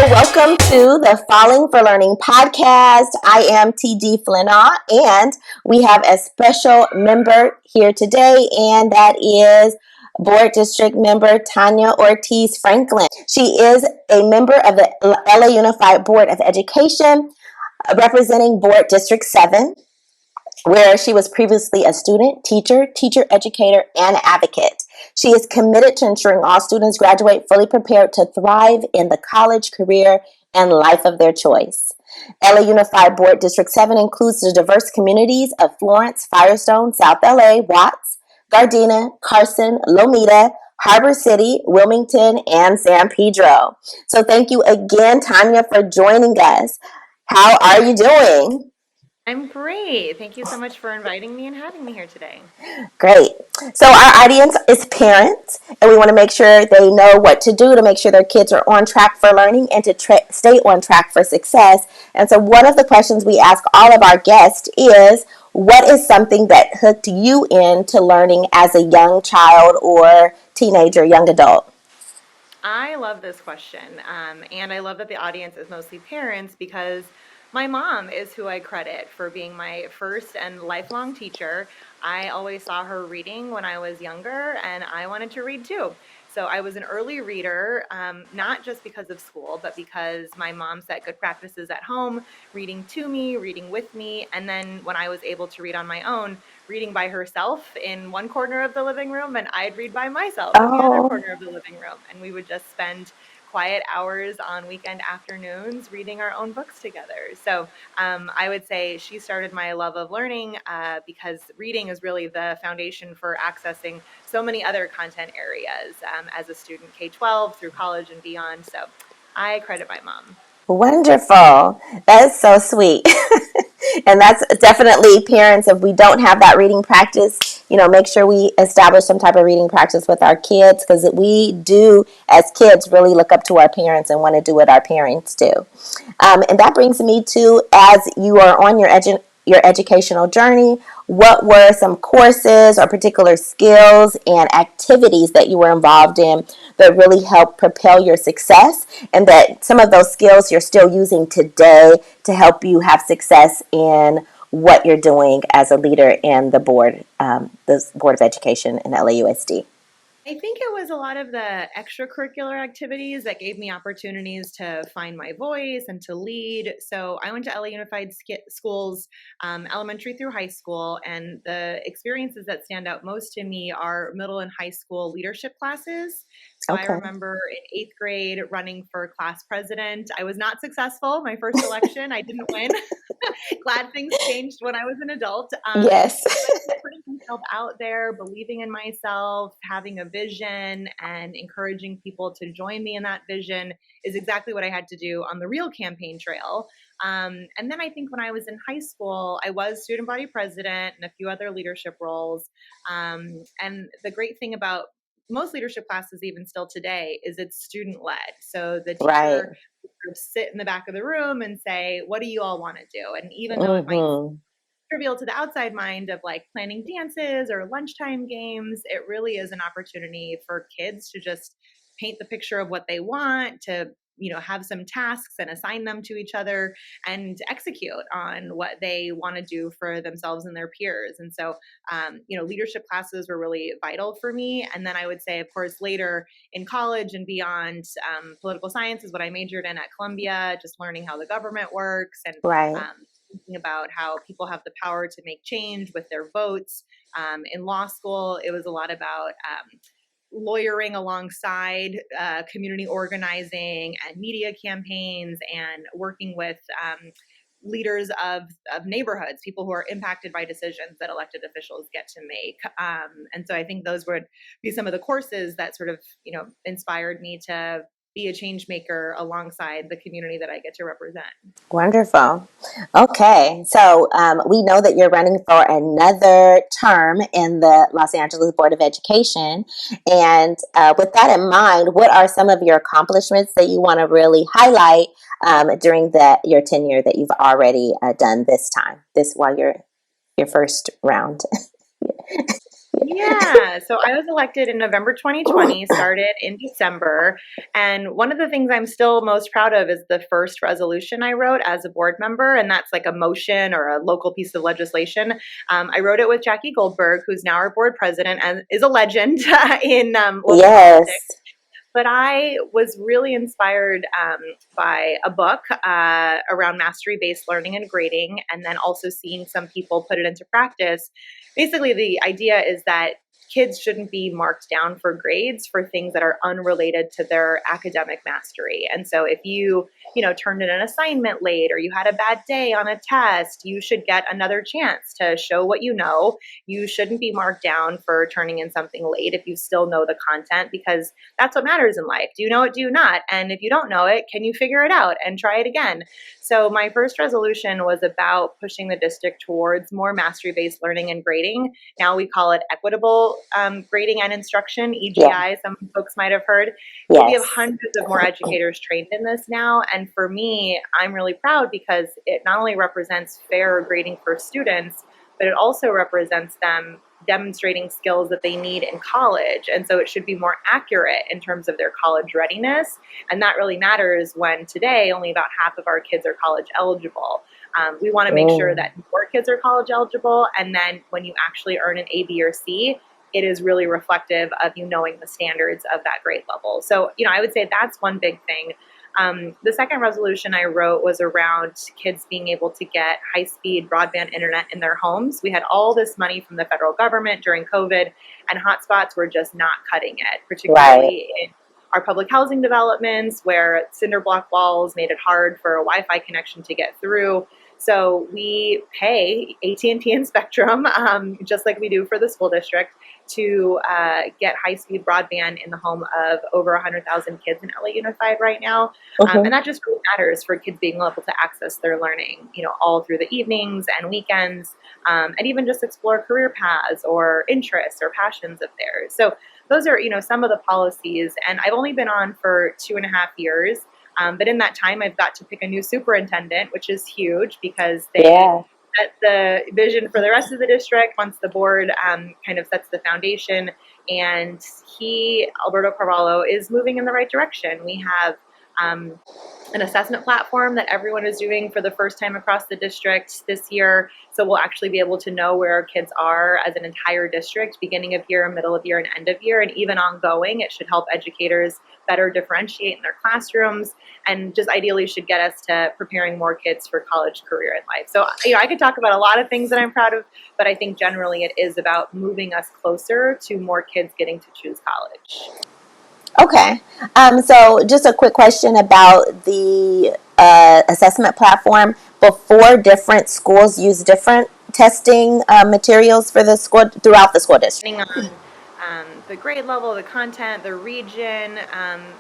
welcome to the Falling for Learning podcast. I am TD Flinaw, and we have a special member here today, and that is Board District Member Tanya Ortiz Franklin. She is a member of the LA Unified Board of Education, representing Board District 7, where she was previously a student, teacher, educator, and advocate. She is committed to ensuring all students graduate fully prepared to thrive in the college, career, and life of their choice. LA Unified Board District 7 includes the diverse communities of Florence, Firestone, South LA, Watts, Gardena, Carson, Lomita, Harbor City, Wilmington, and San Pedro. So thank you again, Tanya, for joining us. How are you doing? I'm great. Thank you so much for inviting me and having me here today. Great. So our audience is parents, and we want to make sure they know what to do to make sure their kids are on track for learning and to stay on track for success. And so one of the questions we ask all of our guests is, what is something that hooked you into learning as a young child or teenager, young adult? I love this question. And I love that the audience is mostly parents because my mom is who I credit for being my first and lifelong teacher. I always saw her reading when I was younger, and I wanted to read too. So I was an early reader, not just because of school, but because my mom set good practices at home, reading to me, reading with me. And then when I was able to read on my own, reading by herself in one corner of the living room, and I'd read by myself in the other Oh, corner of the living room. And we would just spend quiet hours on weekend afternoons reading our own books together. So I would say she started my love of learning because reading is really the foundation for accessing so many other content areas as a student, K-12 through college and beyond. So I credit my mom. wonderful. That is so sweet. And that's definitely parents, if we don't have that reading practice, make sure we establish some type of reading practice with our kids, because we do, as kids, really look up to our parents and want to do what our parents do. And that brings me to, as you are on your educational journey, what were some courses or particular skills and activities that you were involved in that really helped propel your success, and that some of those skills you're still using today to help you have success in what you're doing as a leader in the Board of Education in LAUSD? I think it was a lot of the extracurricular activities that gave me opportunities to find my voice and to lead. So I went to LA Unified Schools, elementary through high school, and the experiences that stand out most to me are middle and high school leadership classes. So I Okay. remember in eighth grade running for class president. I was not successful. My first election, I didn't win. Glad things changed when I was an adult. Yes. But putting myself out there, believing in myself, having a vision, and encouraging people to join me in that vision is exactly what I had to do on the real campaign trail. And then I think when I was in high school, I was student body president and a few other leadership roles. And the great thing about most leadership classes, even still today, is it's student led. So the Right. teacher would sit in the back of the room and say, what do you all want to do? And even though it might Mm-hmm. trivial to the outside mind of like planning dances or lunchtime games, it really is an opportunity for kids to just paint the picture of what they want, to have some tasks and assign them to each other and execute on what they want to do for themselves and their peers. And so leadership classes were really vital for me. And then I would say, of course, later in college and beyond, political science is what I majored in at Columbia, just learning how the government works and Right. um, thinking about how people have the power to make change with their votes. In law school, it was a lot about lawyering alongside community organizing and media campaigns and working with leaders of neighborhoods, people who are impacted by decisions that elected officials get to make. And so I think those would be some of the courses that sort of, inspired me to be a change maker alongside the community that I get to represent. Wonderful. Okay, so we know that you're running for another term in the Los Angeles Board of Education. And with that in mind, what are some of your accomplishments that you want to really highlight during your tenure that you've already done this time, this while you're your first round? Yeah, so I was elected in November 2020, started in December, and one of the things I'm still most proud of is the first resolution I wrote as a board member, and that's like a motion or a local piece of legislation. I wrote it with Jackie Goldberg, who's now our board president and is a legend in local Yes. politics. But I was really inspired by a book around mastery based learning and grading, and then also seeing some people put it into practice. Basically, the idea is that kids shouldn't be marked down for grades for things that are unrelated to their academic mastery. And so if you turned in an assignment late or you had a bad day on a test, you should get another chance to show what you know. You shouldn't be marked down for turning in something late if you still know the content, because that's what matters in life. Do you know it? Do you not? And if you don't know it, can you figure it out and try it again? So my first resolution was about pushing the district towards more mastery-based learning and grading. Now we call it equitable grading and instruction, Yeah. EGI, some folks might have heard. So we have Yes. hundreds of more educators trained in this now. And for me, I'm really proud because it not only represents fair grading for students, but it also represents them demonstrating skills that they need in college. And so it should be more accurate in terms of their college readiness. And that really matters when today only about half of our kids are college eligible. We want to make sure that more kids are college eligible. And then when you actually earn an A, B, or C, it is really reflective of you knowing the standards of that grade level. So, I would say that's one big thing. The second resolution I wrote was around kids being able to get high-speed broadband internet in their homes. We had all this money from the federal government during COVID, and hotspots were just not cutting it, particularly in our public housing developments where cinder block walls made it hard for a Wi-Fi connection to get through. So we pay AT&T and Spectrum, just like we do for the school district, to get high-speed broadband in the home of over 100,000 kids in LA Unified right now. And that just really matters for kids being able to access their learning, all through the evenings and weekends, and even just explore career paths or interests or passions of theirs. So those are, some of the policies. And I've only been on for 2.5 years. But in that time, I've got to pick a new superintendent, which is huge because they set the vision for the rest of the district once the board kind of sets the foundation. And Alberto Carvalho, is moving in the right direction. We have an assessment platform that everyone is doing for the first time across the district this year. So we'll actually be able to know where our kids are as an entire district, beginning of year, middle of year, and end of year, and even ongoing. It should help educators better differentiate in their classrooms, and just ideally should get us to preparing more kids for college, career, and life. So, I could talk about a lot of things that I'm proud of, but I think generally it is about moving us closer to more kids getting to choose college. Okay. So just a quick question about the assessment platform. Before, different schools use different testing materials for the school throughout the school district. Depending on the grade level, the content, the region,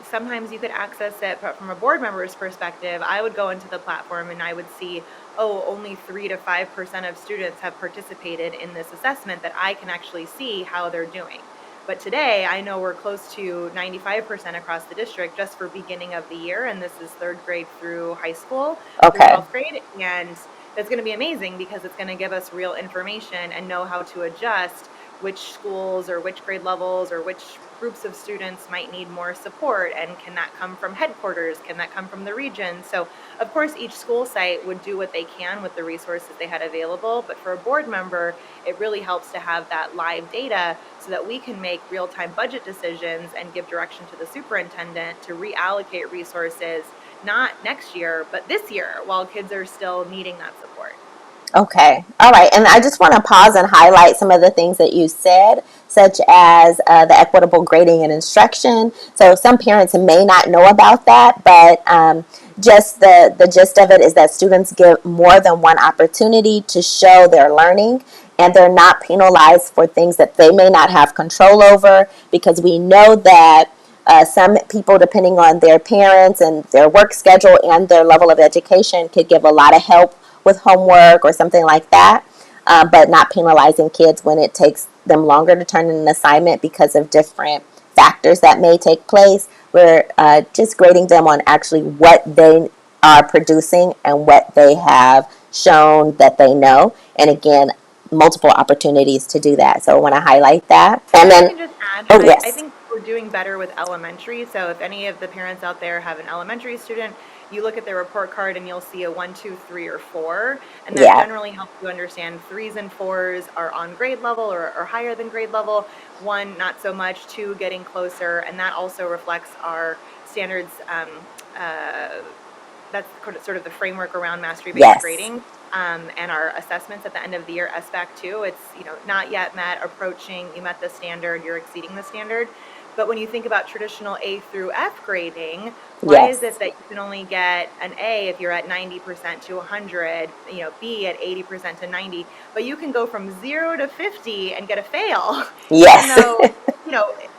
sometimes you could access it, but from a board member's perspective, I would go into the platform and I would see, only 3 to 5% of students have participated in this assessment, that I can actually see how they're doing. But today, I know we're close to 95% across the district just for beginning of the year, and this is 3rd grade through high school, through 12th grade, and that's going to be amazing because it's going to give us real information and know how to adjust which schools or which grade levels or which groups of students might need more support, and can that come from headquarters, can that come from the region? So of course each school site would do what they can with the resources they had available, but for a board member it really helps to have that live data so that we can make real-time budget decisions and give direction to the superintendent to reallocate resources, not next year but this year, while kids are still needing that support. Okay. All right. And I just want to pause and highlight some of the things that you said, such as the equitable grading and instruction. So some parents may not know about that, but just the gist of it is that students get more than one opportunity to show their learning, and they're not penalized for things that they may not have control over, because we know that some people, depending on their parents and their work schedule and their level of education, could give a lot of help with homework or something like that, but not penalizing kids when it takes them longer to turn in an assignment because of different factors that may take place. We're just grading them on actually what they are producing and what they have shown that they know. And again, multiple opportunities to do that. So I want to highlight that. And If I then, can just add, oh, I yes. think we're doing better with elementary. So if any of the parents out there have an elementary student, you look at their report card and you'll see a 1, 2, 3, or 4. And that Yeah. generally helps you understand 3s and 4s are on grade level or higher than grade level. 1, not so much. 2, getting closer. And that also reflects our standards. That's sort of the framework around mastery-based Yes. grading. And our assessments at the end of the year, SBAC 2, it's, not yet met, approaching, you met the standard, you're exceeding the standard. But when you think about traditional A through F grading, why is it Yes. that you can only get an A if you're at 90% to 100, B at 80% to 90, but you can go from 0 to 50 and get a fail, even Yes. though,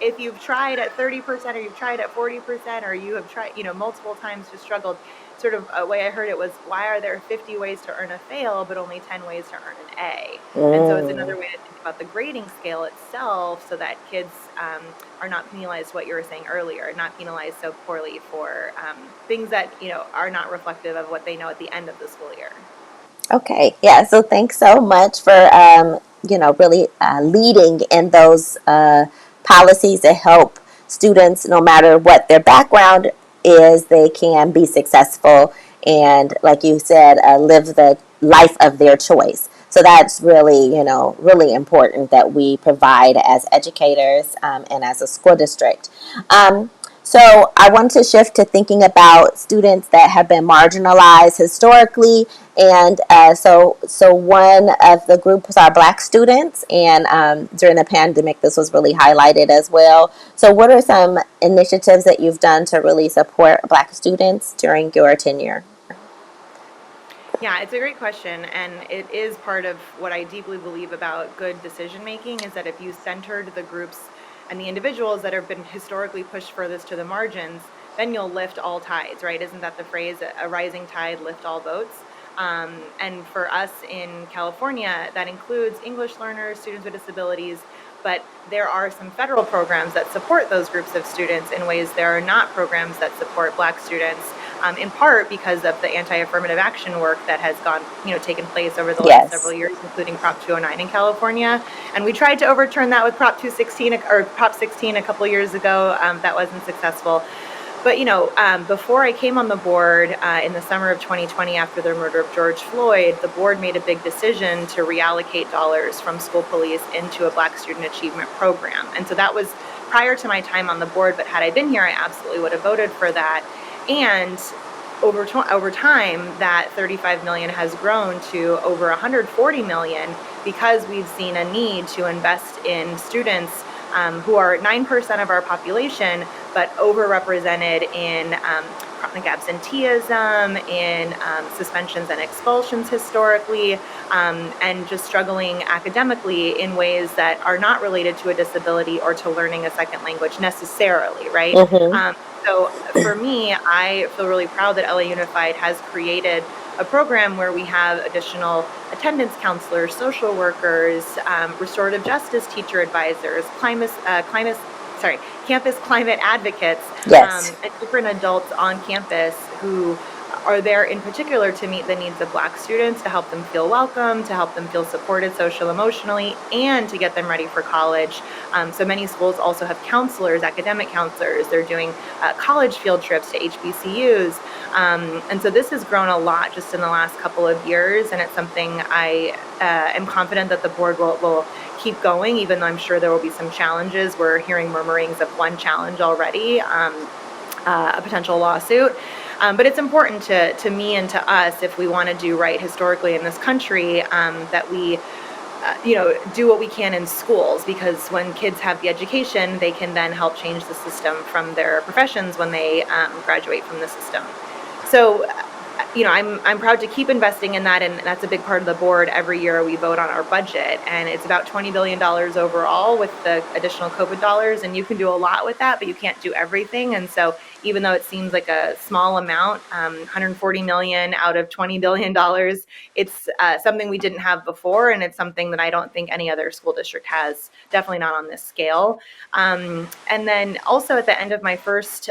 if you've tried at 30% or you've tried at 40% or you have tried, multiple times just struggled. Sort of a way I heard it was, why are there 50 ways to earn a fail, but only 10 ways to earn an A? And so it's Mm. another way to think about the grading scale itself so that kids are not penalized, what you were saying earlier, not penalized so poorly for things that, are not reflective of what they know at the end of the school year. Okay, yeah. So thanks so much for really leading in those policies to help students, no matter what their background is, they can be successful and, like you said, live the life of their choice. So that's really, really important that we provide as educators and as a school district. So I want to shift to thinking about students that have been marginalized historically, and so one of the groups are Black students, and during the pandemic, this was really highlighted as well. So, what are some initiatives that you've done to really support Black students during your tenure? Yeah, it's a great question. And it is part of what I deeply believe about good decision making is that if you centered the groups and the individuals that have been historically pushed furthest to the margins, then you'll lift all tides, right? Isn't that the phrase, a rising tide lift all boats? And for us in California, that includes English learners, students with disabilities, but there are some federal programs that support those groups of students in ways there are not programs that support Black students, in part because of the anti-affirmative action work that has taken place over the last several Yes. years, including Prop 209 in California. And we tried to overturn that with Prop 216 or Prop 16 a couple years ago. That wasn't successful. But, before I came on the board in the summer of 2020, after the murder of George Floyd, the board made a big decision to reallocate dollars from school police into a Black student achievement program. And so that was prior to my time on the board, but had I been here, I absolutely would have voted for that. And over time, that 35 million has grown to over 140 million because we've seen a need to invest in students who are 9% of our population, but overrepresented in chronic absenteeism, in suspensions and expulsions historically, and just struggling academically in ways that are not related to a disability or to learning a second language necessarily, right? Mm-hmm. So for me, I feel really proud that LA Unified has created a program where we have additional attendance counselors, social workers, restorative justice teacher advisors, campus climate advocates, Yes. and different adults on campus who are there in particular to meet the needs of Black students, to help them feel welcome, to help them feel supported social emotionally, and to get them ready for college. So many schools also have counselors, academic counselors. They're doing college field trips to HBCUs. And so this has grown a lot just in the last couple of years. And it's something I am confident that the board will keep going, even though I'm sure there will be some challenges. We're hearing murmurings of one challenge already, a potential lawsuit. But it's important to me and to us, if we want to do right historically in this country, that we do what we can in schools, because when kids have the education, they can then help change the system from their professions when they graduate from the system. So, I'm proud to keep investing in that, and that's a big part of the board. Every year we vote on our budget, and it's about $20 billion overall with the additional COVID dollars. And you can do a lot with that, but you can't do everything. And so, even though it seems like a small amount, 140 million out of $20 billion, it's something we didn't have before, and it's something that I don't think any other school district has. Definitely not on this scale. And then also at the end of my first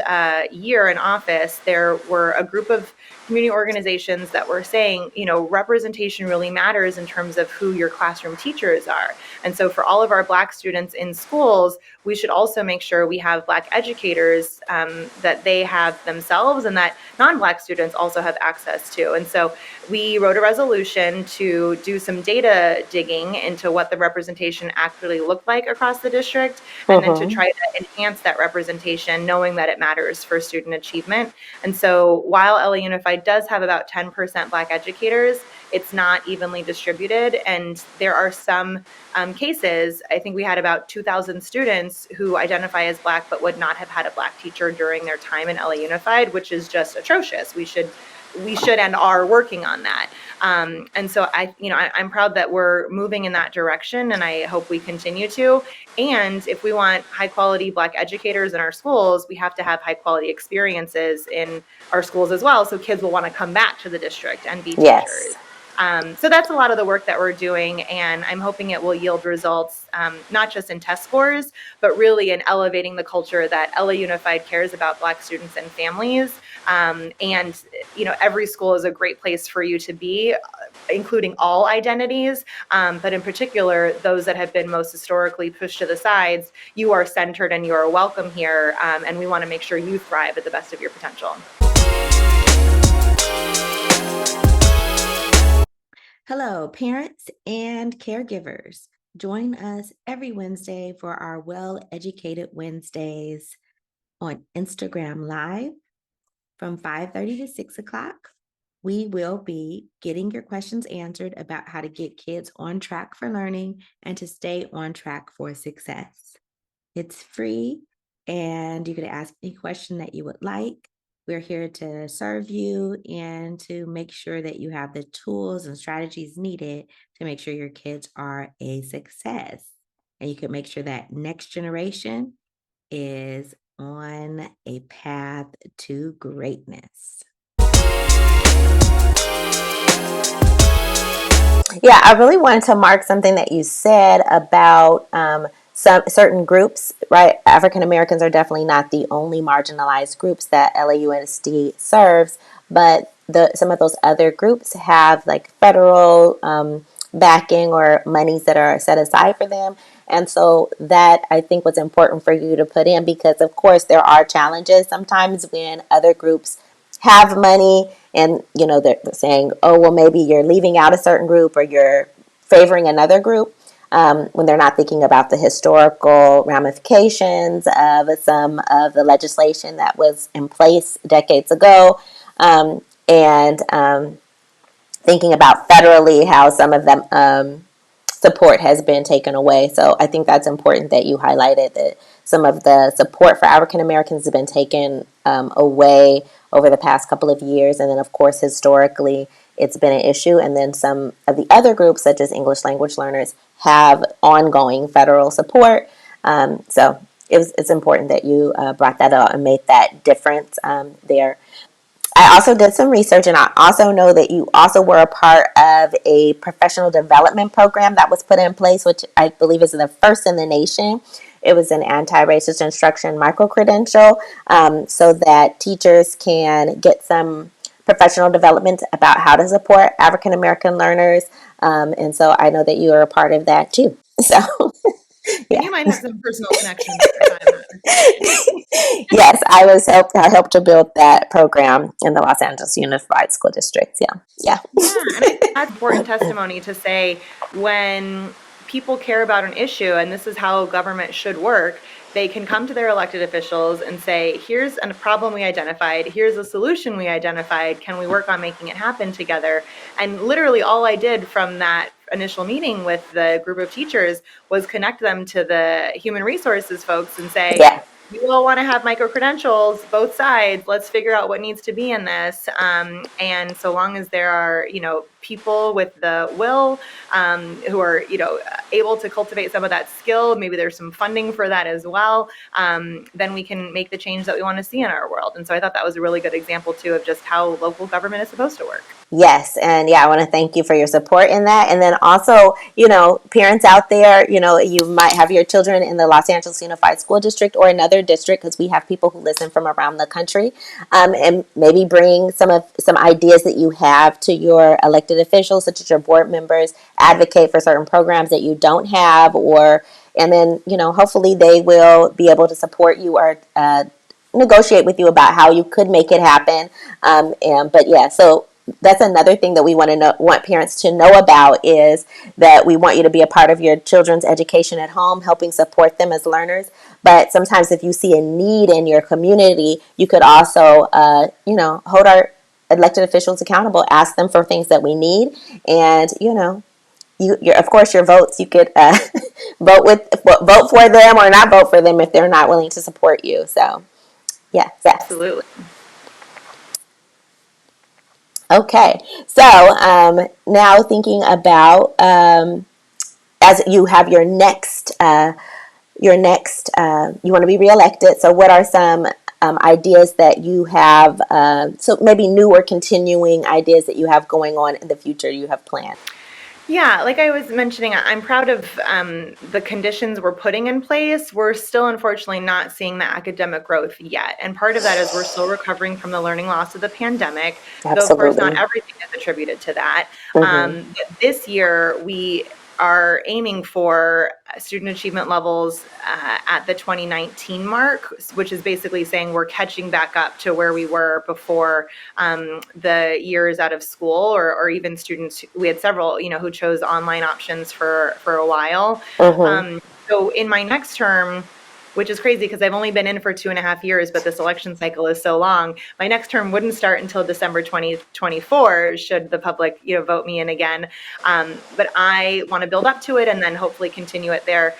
year in office, there were a group of community organizations organizations that were saying, representation really matters in terms of who your classroom teachers are. And so for all of our Black students in schools, we should also make sure we have Black educators that they have themselves and that non-Black students also have access to. And so we wrote a resolution to do some data digging into what the representation actually looked like across the district, and then to try to enhance that representation, knowing that it matters for student achievement. And so while LA Unified does have about 10% Black educators, it's not evenly distributed. And there are some cases, I think we had about 2,000 students who identify as Black but would not have had a Black teacher during their time in LA Unified, which is just atrocious. We should and are working on that. And so I'm proud that we're moving in that direction, and I hope we continue to. And if we want high quality Black educators in our schools, we have to have high quality experiences in our schools as well, so kids will want to come back to the district and be teachers. So that's a lot of the work that we're doing, and I'm hoping it will yield results, not just in test scores, but really in elevating the culture that LA Unified cares about Black students and families. And every school is a great place for you to be, including all identities, but in particular, those that have been most historically pushed to the sides. You are centered and you are welcome here, and we want to make sure you thrive at the best of your potential. Hello, parents and caregivers. Join us every Wednesday for our Well Educated Wednesdays on Instagram Live from 5:30 to 6 o'clock. We will be getting your questions answered about how to get kids on track for learning and to stay on track for success. It's free, and you can ask any question that you would like. We're here to serve you and to make sure that you have the tools and strategies needed to make sure your kids are a success. And you can make sure that next generation is on a path to greatness. Yeah, I really wanted to mark something that you said about some certain groups, right? African Americans are definitely not the only marginalized groups that LAUSD serves, but some of those other groups have like federal backing or monies that are set aside for them. And so that I think was important for you to put in, because of course there are challenges sometimes when other groups have money and they're saying, oh well, maybe you're leaving out a certain group or you're favoring another group, when they're not thinking about the historical ramifications of some of the legislation that was in place decades ago, and thinking about federally how some of them support has been taken away. So I think that's important that you highlighted that some of the support for African Americans has been taken away over the past couple of years. And then, of course, historically, it's been an issue. And then some of the other groups, such as English language learners, have ongoing federal support. So it's important that you brought that up and made that difference there. I also did some research, and I also know that you also were a part of a professional development program that was put in place, which I believe is the first in the nation. It was an anti-racist instruction micro-credential, so that teachers can get some professional development about how to support African American learners. And so I know that you are a part of that too. So yeah. You might have some personal connections. Yes, I helped to build that program in the Los Angeles Unified School District. Yeah. And I think that's important testimony to say when people care about an issue, and this is how government should work, they can come to their elected officials and say, here's a problem we identified, here's a solution we identified, can we work on making it happen together? And literally all I did from that initial meeting with the group of teachers was connect them to the human resources folks and say, we all want to have micro-credentials, both sides. Let's figure out what needs to be in this. And so long as there are, people with the will, who are, able to cultivate some of that skill, maybe there's some funding for that as well, then we can make the change that we want to see in our world. And so I thought that was a really good example too of just how local government is supposed to work. Yes, and yeah, I want to thank you for your support in that. And then also, parents out there, you might have your children in the Los Angeles Unified School District or another district, because we have people who listen from around the country, and maybe bring some ideas that you have to your elected officials, such as your board members. Advocate for certain programs that you don't have, and then hopefully they will be able to support you or negotiate with you about how you could make it happen. But yeah, so that's another thing that we want parents to know about, is that we want you to be a part of your children's education at home, helping support them as learners. But sometimes if you see a need in your community, you could also hold our elected officials accountable, ask them for things that we need. And of course, your votes, you could vote for them or not vote for them if they're not willing to support you. So yes. Absolutely. Okay, so now thinking about, as you have you want to be reelected. So, what are some ideas that you have? So, maybe new or continuing ideas that you have going on in the future you have planned? Yeah, like I was mentioning, I'm proud of the conditions we're putting in place. We're still, unfortunately, not seeing the academic growth yet. And part of that is we're still recovering from the learning loss of the pandemic, though, of course, not Absolutely. everything is attributed to that. Mm-hmm. This year, we are aiming for student achievement levels at the 2019 mark, which is basically saying we're catching back up to where we were before the years out of school, or even students. We had several, who chose online options for a while. Mm-hmm. So in my next term, which is crazy because I've only been in for 2.5 years, but this election cycle is so long. My next term wouldn't start until December 2024, should the public, vote me in again. But I want to build up to it and then hopefully continue it there.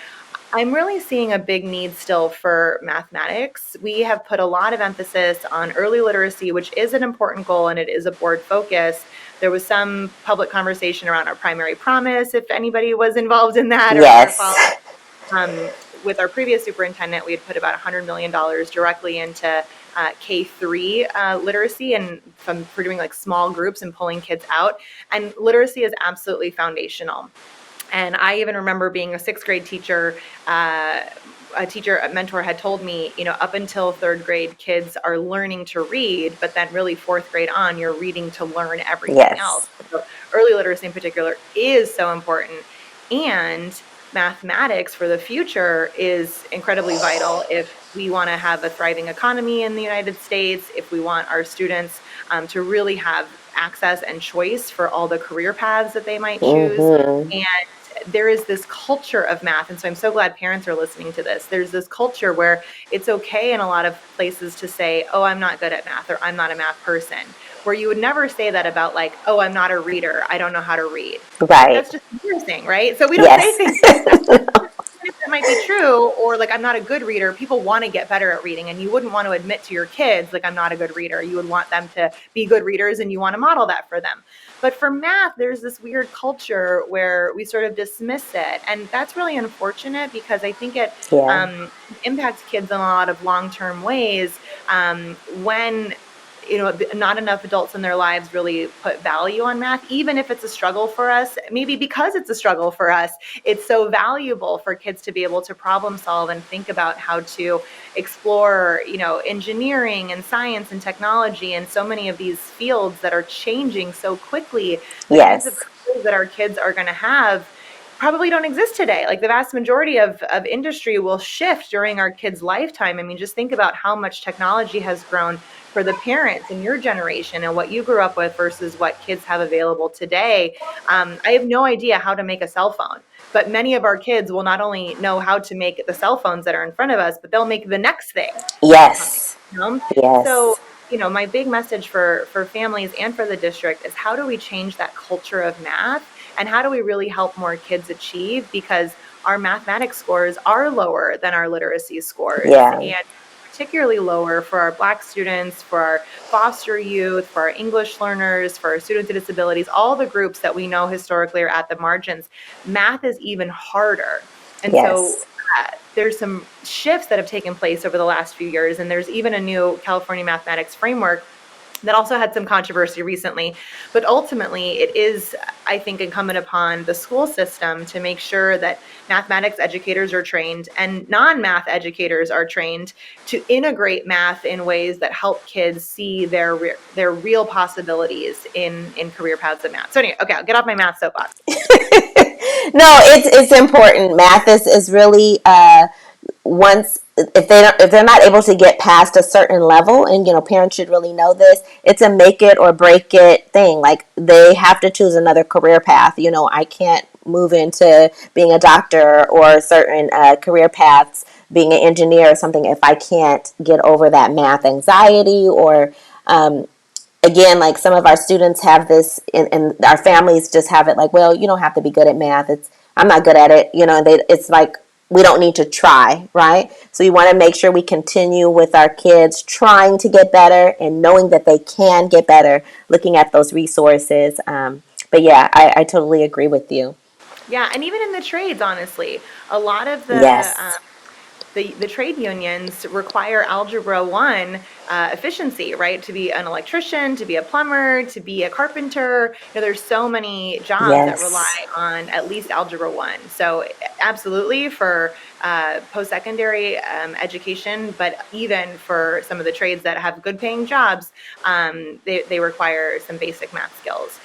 I'm really seeing a big need still for mathematics. We have put a lot of emphasis on early literacy, which is an important goal and it is a board focus. There was some public conversation around our primary promise, if anybody was involved in that or Yes. followed. With our previous superintendent, we had put about $100 million directly into K-3 literacy, and for doing like small groups and pulling kids out. And literacy is absolutely foundational. And I even remember being a sixth grade teacher. A mentor had told me, up until third grade, kids are learning to read, but then really fourth grade on, you're reading to learn everything else. Yes. So early literacy in particular is so important. And mathematics for the future is incredibly vital if we want to have a thriving economy in the United States, if we want our students to really have access and choice for all the career paths that they might choose. Mm-hmm. And there is this culture of math. And so I'm so glad parents are listening to this. There's this culture where it's okay in a lot of places to say, oh, I'm not good at math, or I'm not a math person, where you would never say that about like, oh, I'm not a reader, I don't know how to read. Like, Right. that's just embarrassing, right? So we don't say Yes. things like that. That might be true, or like, I'm not a good reader. People want to get better at reading, and you wouldn't want to admit to your kids, like, I'm not a good reader. You would want them to be good readers, and you want to model that for them. But for math, there's this weird culture where we sort of dismiss it. And that's really unfortunate because I think it Yeah. impacts kids in a lot of long-term ways when not enough adults in their lives really put value on math, even if it's a struggle for us. Maybe because it's a struggle for us, it's so valuable for kids to be able to problem solve and think about how to explore, engineering and science and technology and so many of these fields that are changing so quickly. The kinds of Yes. careers that our kids are going to have probably don't exist today. Like, the vast majority of industry will shift during our kids' lifetime. I mean, just think about how much technology has grown for the parents in your generation and what you grew up with versus what kids have available today. I have no idea how to make a cell phone, but many of our kids will not only know how to make the cell phones that are in front of us, but they'll make the next thing that's coming. Yes. So, Yes. my big message for families and for the district is, how do we change that culture of math, and how do we really help more kids achieve? Because our mathematics scores are lower than our literacy scores, Yeah. and particularly lower for our Black students, for our foster youth, for our English learners, for our students with disabilities, all the groups that we know historically are at the margins. Math is even harder. And so Yes. there's some shifts that have taken place over the last few years, and there's even a new California mathematics framework that also had some controversy recently. But ultimately, it is, I think, incumbent upon the school system to make sure that mathematics educators are trained and non-math educators are trained to integrate math in ways that help kids see their real possibilities in career paths of math. So anyway, okay, I'll get off my math soapbox. No, it's important. Math is really once if they're not able to get past a certain level, and parents should really know this, it's a make it or break it thing. Like, they have to choose another career path. I can't move into being a doctor or certain career paths, being an engineer or something, if I can't get over that math anxiety. Or again, like, some of our students have this, and our families just have it like, well, you don't have to be good at math. I'm not good at it. It's like, we don't need to try, right? So you want to make sure we continue with our kids trying to get better and knowing that they can get better, looking at those resources. But yeah, I totally agree with you. Yeah, and even in the trades, honestly, a lot of Yes. the trade unions require Algebra 1 efficiency, right? To be an electrician, to be a plumber, to be a carpenter. There's so many jobs that Yes. rely on at least Algebra 1. So absolutely for post-secondary education, but even for some of the trades that have good paying jobs, they require some basic math skills.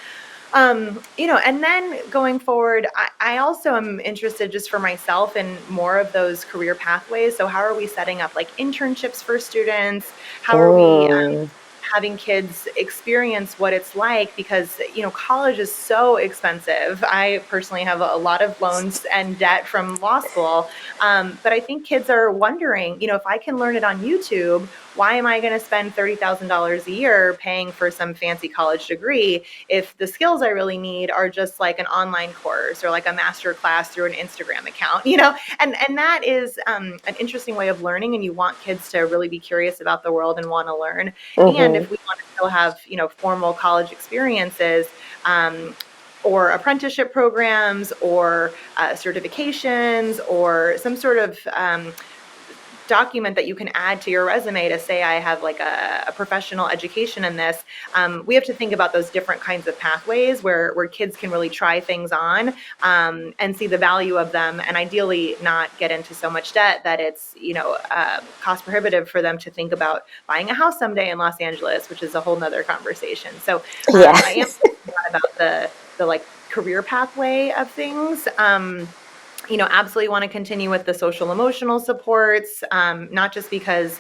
And then going forward, I also am interested, just for myself, in more of those career pathways. So how are we setting up like internships for students? How are we Mm. having kids experience what it's like? Because college is so expensive. I personally have a lot of loans and debt from law school, but I think kids are wondering, if I can learn it on YouTube, why am I going to spend $30,000 a year paying for some fancy college degree if the skills I really need are just like an online course or like a master class through an Instagram account? And that is an interesting way of learning, and you want kids to really be curious about the world and want to learn. And Mm-hmm. if we want to still have formal college experiences, or apprenticeship programs, or certifications, or some sort of document that you can add to your resume to say I have like a professional education in this. We have to think about those different kinds of pathways where kids can really try things on, and see the value of them, and ideally not get into so much debt that it's cost prohibitive for them to think about buying a house someday in Los Angeles, which is a whole nother conversation. So Yeah. I am thinking a lot about the like career pathway of things. Absolutely want to continue with the social emotional supports, not just because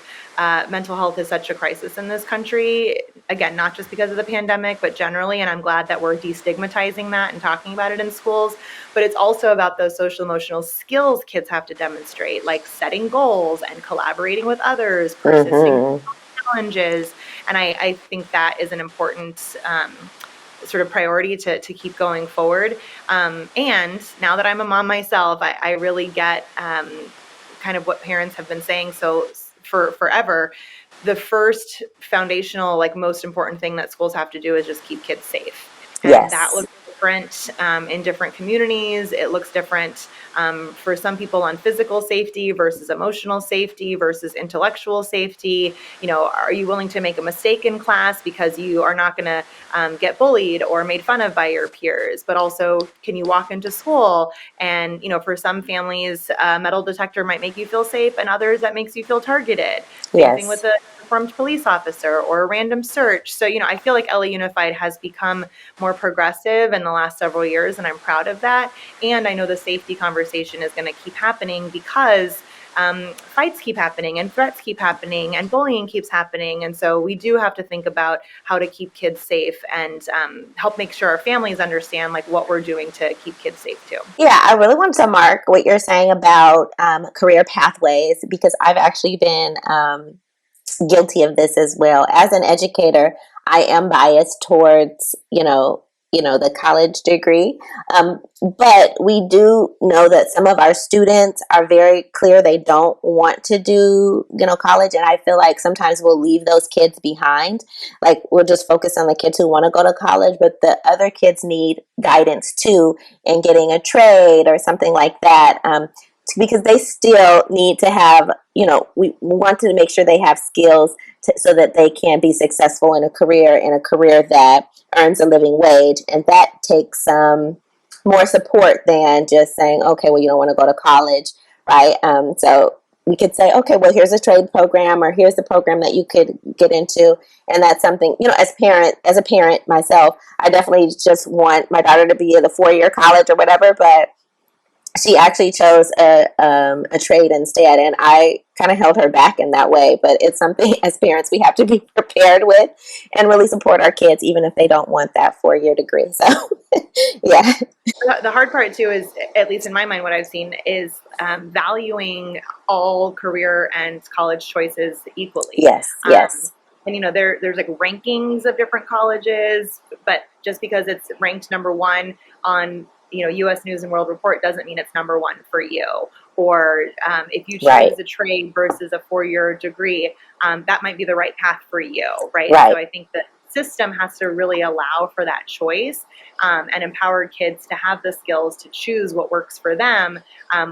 mental health is such a crisis in this country, again, not just because of the pandemic, but generally, and I'm glad that we're destigmatizing that and talking about it in schools, but it's also about those social emotional skills kids have to demonstrate, like setting goals and collaborating with others, persisting Mm-hmm. challenges, and I think that is an important sort of priority to keep going forward. And now that I'm a mom myself, I really get kind of what parents have been saying so for forever. The first foundational, like most important thing that schools have to do is just keep kids safe. And that Yes. looks different in different communities. It looks different for some people on physical safety versus emotional safety versus intellectual safety. Are you willing to make a mistake in class because you are not going to get bullied or made fun of by your peers? But also, can you walk into school and, for some families, a metal detector might make you feel safe, and others that makes you feel targeted. Same thing with Yes. a uniformed police officer or a random search. So, I feel like LA Unified has become more progressive in the last several years, and I'm proud of that. And I know the safety conversation is going to keep happening because fights keep happening and threats keep happening and bullying keeps happening. And so we do have to think about how to keep kids safe and help make sure our families understand like what we're doing to keep kids safe too. Yeah, I really want to mark what you're saying about career pathways, because I've actually been guilty of this as well. As an educator, I am biased towards, the college degree. But we do know that some of our students are very clear they don't want to do, college. And I feel like sometimes we'll leave those kids behind. Like, we'll just focus on the kids who want to go to college, but the other kids need guidance too in getting a trade or something like that. because they still need to have, we want to make sure they have skills so that they can be successful in a career that earns a living wage. And that takes more support than just saying, okay, well, you don't want to go to college, right? So we could say, okay, well, here's a trade program, or here's the program that you could get into. And that's something, as a parent myself, I definitely just want my daughter to be in the 4-year college or whatever, but she actually chose a trade instead, and I kind of held her back in that way. But it's something as parents we have to be prepared with and really support our kids, even if they don't want that 4-year degree. So, yeah. The hard part too is, at least in my mind, what I've seen is valuing all career and college choices equally. Yes, yes. And there's like rankings of different colleges, but just because it's ranked number one on U.S. News and World Report doesn't mean it's number one for you. Or if you choose a trade versus a 4-year degree, that might be the right path for you, right? So I think that system has to really allow for that choice and empower kids to have the skills to choose what works for them.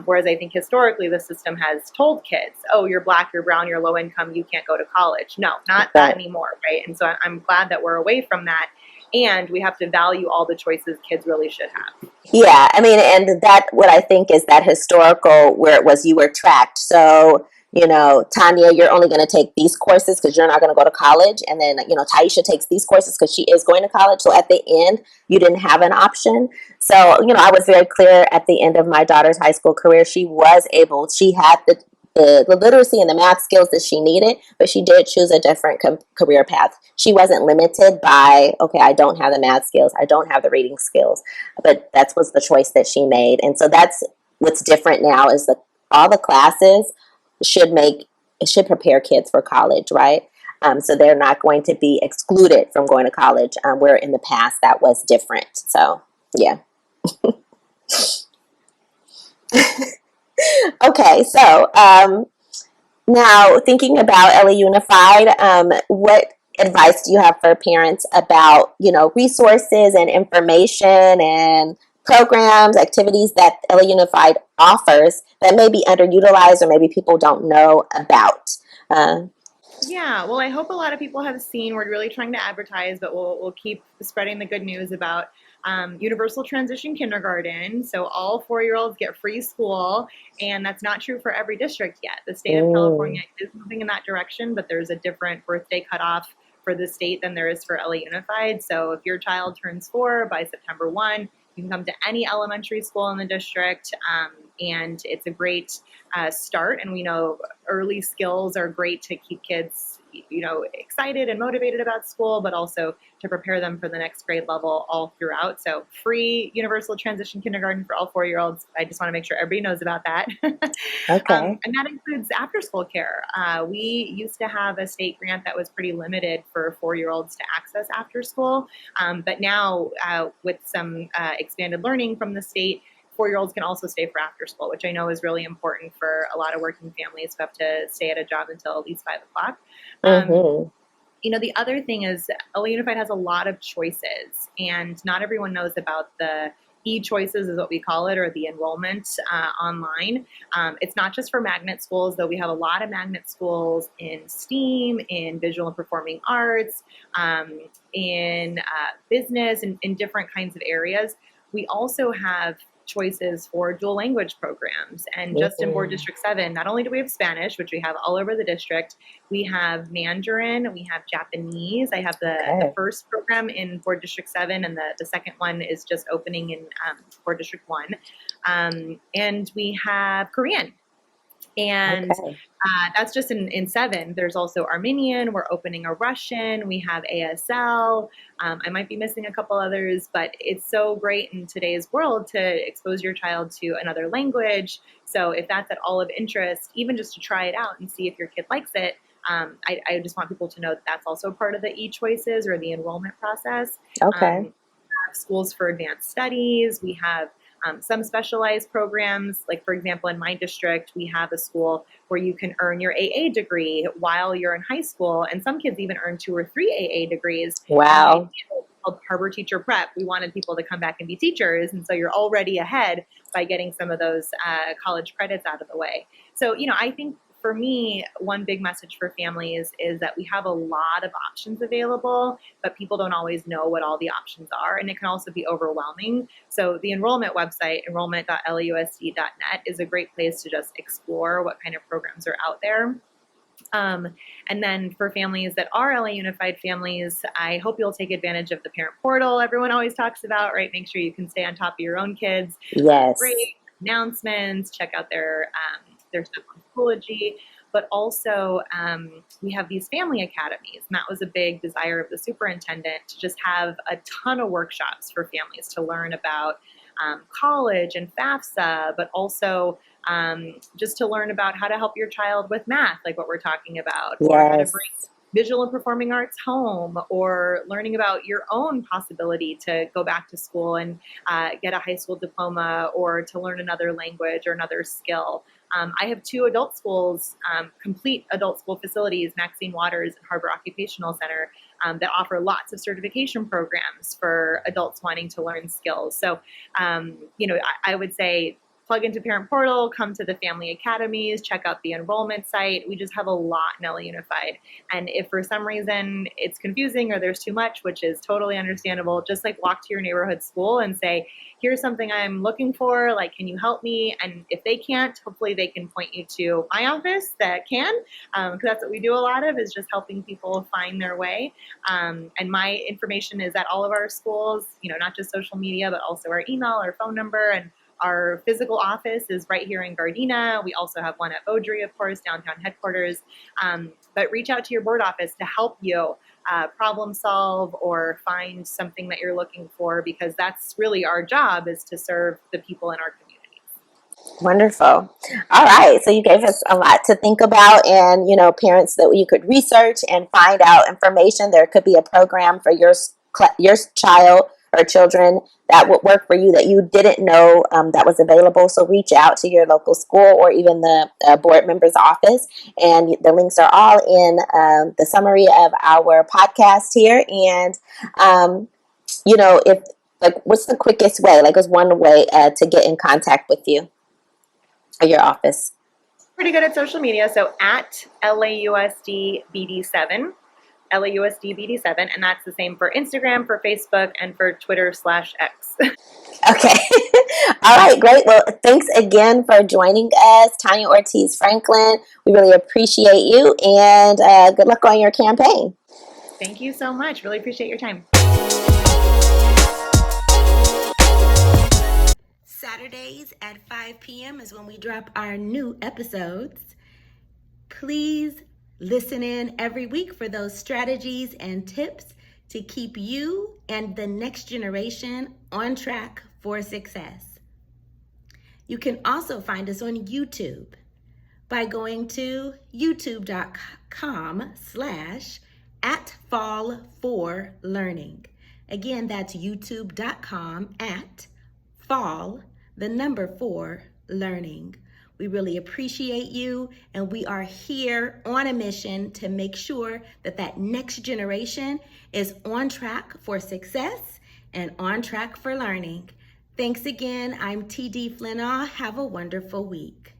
Whereas I think historically the system has told kids, oh, you're Black, you're brown, you're low income, you can't go to college. No, not that anymore, right? And so I'm glad that we're away from that. And we have to value all the choices kids really should have. Yeah, I mean, and that what I think is that historical where it was you were tracked. So, Tanya, you're only going to take these courses because you're not going to go to college. And then, Taisha takes these courses because she is going to college. So at the end, you didn't have an option. So, I was very clear at the end of my daughter's high school career. She had the literacy and the math skills that she needed, but she did choose a different career path. She wasn't limited by, okay, I don't have the math skills, I don't have the reading skills, but that was the choice that she made. And so that's what's different now is that all the classes should prepare kids for college, right? So they're not going to be excluded from going to college, where in the past that was different. So, yeah. Okay, so now thinking about LA Unified, what advice do you have for parents about, resources and information and programs, activities that LA Unified offers that may be underutilized or maybe people don't know about? Yeah, well, I hope a lot of people have seen. We're really trying to advertise, but we'll keep spreading the good news about universal transition kindergarten. So all 4-year-olds get free school, and that's not true for every district yet. The state of California is moving in that direction, but there's a different birthday cutoff for the state than there is for LA Unified. So if your child turns 4 by September 1, you can come to any elementary school in the district, and it's a great start. And we know early skills are great to keep kids, excited and motivated about school, but also to prepare them for the next grade level all throughout. So free universal transition kindergarten for all 4-year-olds. I just want to make sure everybody knows about that. Okay. And that includes after school care. We used to have a state grant that was pretty limited for 4-year-olds to access after school. But now with some expanded learning from the state, 4-year-olds can also stay for after school, which I know is really important for a lot of working families who have to stay at a job until at least 5 o'clock. The other thing is LA Unified has a lot of choices, and not everyone knows about the e-choices is what we call it, or the enrollment online. It's not just for magnet schools, though we have a lot of magnet schools in STEAM, in visual and performing arts, in business, and in different kinds of areas. We also have choices for dual language programs. And just in Board District 7, not only do we have Spanish, which we have all over the district, we have Mandarin, we have Japanese. I have the first program in Board District 7, and the second one is just opening in Board District 1. And we have Korean. And that's just in 7. There's also Armenian. We're opening a Russian. We have ASL. I might be missing a couple others, but it's so great in today's world to expose your child to another language. So if that's at all of interest, even just to try it out and see if your kid likes it, I just want people to know that that's also part of the e-choices or the enrollment process. Okay. We have schools for advanced studies. We have some specialized programs, like for example, in my district, we have a school where you can earn your AA degree while you're in high school, and some kids even earn 2 or 3 AA degrees. Wow. called Harbor Teacher Prep. We wanted people to come back and be teachers. And so you're already ahead by getting some of those college credits out of the way. So, I think for me, one big message for families is that we have a lot of options available, but people don't always know what all the options are. And it can also be overwhelming. So the enrollment website, enrollment.lausd.net, is a great place to just explore what kind of programs are out there. And then for families that are LA Unified families, I hope you'll take advantage of the parent portal everyone always talks about, right? Make sure you can stay on top of your own kids. Yes. Great announcements, check out their stuff on Schoology, but also we have these family academies. And that was a big desire of the superintendent, to just have a ton of workshops for families to learn about college and FAFSA, but also just to learn about how to help your child with math, like what we're talking about, or how to bring visual and performing arts home, or learning about your own possibility to go back to school and get a high school diploma, or to learn another language or another skill. I have two adult schools, complete adult school facilities, Maxine Waters and Harbor Occupational Center, that offer lots of certification programs for adults wanting to learn skills. So, I would say plug into Parent Portal, come to the family academies, check out the enrollment site. We just have a lot in LA Unified. And if for some reason it's confusing or there's too much, which is totally understandable, just like walk to your neighborhood school and say, here's something I'm looking for, like, can you help me? And if they can't, hopefully they can point you to my office that can, because that's what we do a lot of, is just helping people find their way. And my information is at all of our schools, not just social media, but also our email, our phone number, and our physical office is right here in Gardena. We also have one at Beaudry, of course, downtown headquarters. But reach out to your board office to help you problem solve or find something that you're looking for, because that's really our job, is to serve the people in our community. Wonderful. All right. So you gave us a lot to think about, and, parents that you could research and find out information. There could be a program for your child or children that would work for you that you didn't know that was available. So reach out to your local school or even the board member's office. And the links are all in the summary of our podcast here. And, what's the quickest way? Like, what's one way to get in contact with you or your office? Pretty good at social media. So at LAUSD BD7. LAUSD BD7, and that's the same for Instagram, for Facebook, and for Twitter/X. Okay. All right, great. Well, thanks again for joining us, Tanya Ortiz Franklin. We really appreciate you, and good luck on your campaign. Thank you so much. Really appreciate your time. Saturdays at 5 p.m. is when we drop our new episodes. Please listen in every week for those strategies and tips to keep you and the next generation on track for success. You can also find us on YouTube by going to youtube.com/@fall4learning. Again, that's youtube.com/fall4learning. We really appreciate you, and we are here on a mission to make sure that that next generation is on track for success and on track for learning. Thanks again. I'm TD Flinaw. Have a wonderful week.